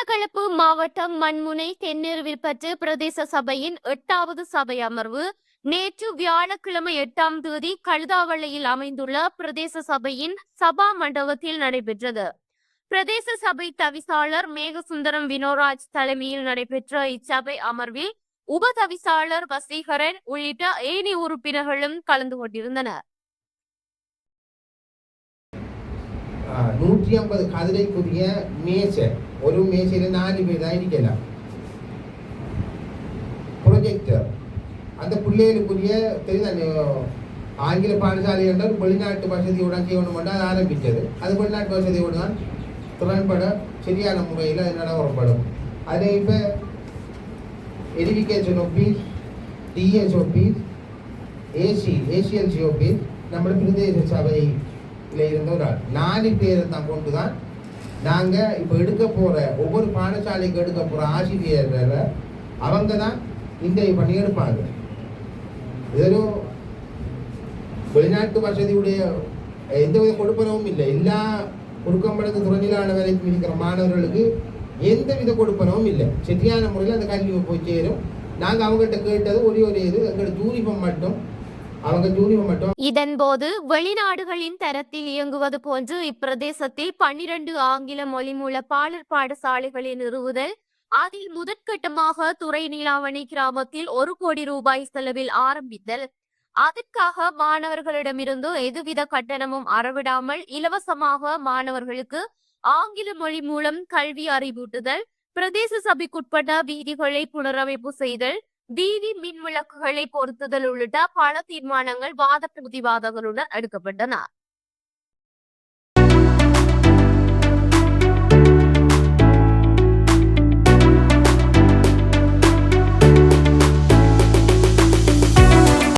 மட்டக்களப்பு மாவட்டம் மண்முனை தென்னீர்வில்பற்று பிரதேச சபையின் 8வது சபை அமர்வு நேற்று வியாழக்கிழமை 8ஆம் தேதி கழுதாவளையில் அமைந்துள்ள பிரதேச சபையின் சபா மண்டபத்தில் நடைபெற்றது. பிரதேச சபை தவிசாளர் மேகசுந்தரம் வினோராஜ் தலைமையில் நடைபெற்ற இச்சபை அமர்வில் உப தவிசாளர் வசீகரன் உள்ளிட்ட ஏனைய உறுப்பினர்களும் கலந்து கொண்டிருந்தனர். 150 கதிரைக்குரிய மேசை, ஒரு மேசையில 4 பேர் தான் இருக்கலாம். ப்ரொஜெக்டர், அந்த பிள்ளைகளுக்குரிய தெரியும் ஆங்கில பாடசாலை என்றால் வெளிநாட்டு வசதியுடன் செய்யணும் அது ஆரம்பித்தது. அது வெளிநாட்டு வசதியோடு தான் திறன்பட சரியான முறையில் அது நடைமுறைப்படும். அதில் இப்போ education office, DS office, ACLC office, நம்மளோட பிரதேச சபை இருந்த ஒரு 4 பேரை தான் கொண்டு தான் நாங்கள் இப்போ எடுக்க போகிற ஒவ்வொரு பாடசாலைக்கு எடுக்க போகிற ஆசிரியர் அவங்க தான் இந்த பண்ணி எடுப்பாங்க. இதொரு வெளிநாட்டு வசதியுடைய எந்தவித கொடுப்பனவும் இல்லை. எல்லா குறுக்கம்படுத்த துறையிலான வேலைக்கு இருக்கிற மாணவர்களுக்கு எந்தவித கொடுப்பனவும் இல்லை. சரியான முறையில் அந்த கல்வி போய் சேரும். நாங்கள் அவங்ககிட்ட கேட்டது ஒரே இது எங்களோட யூனிஃபார்ம் மட்டும் இதன்போது வெளிநாடுகளின் தரத்தில் இயங்குவது போன்று இப்பிரதேசத்தில் 12 ஆங்கில மொழி மூல பாலர் பாடசாலைகளை நிறுவுதல், அதில் முதற்கட்டமாக துறை நீலாவணி கிராமத்தில் 1 கோடி ரூபாய் செலவில் ஆரம்பித்தல், அதற்காக மாணவர்களிடமிருந்து எதுவித கட்டணமும் அறவிடாமல் இலவசமாக மாணவர்களுக்கு ஆங்கில மொழி மூலம் கல்வி அறிவூட்டுதல், பிரதேச சபைக்குட்பட்ட வீதிகளை புனரமைப்பு செய்தல், வீதி மின் விளக்குகளை பொருத்துதல் உள்ளிட்ட பல தீர்மானங்கள் வாத பிரதிவாதங்களுடன் எடுக்கப்பட்டன.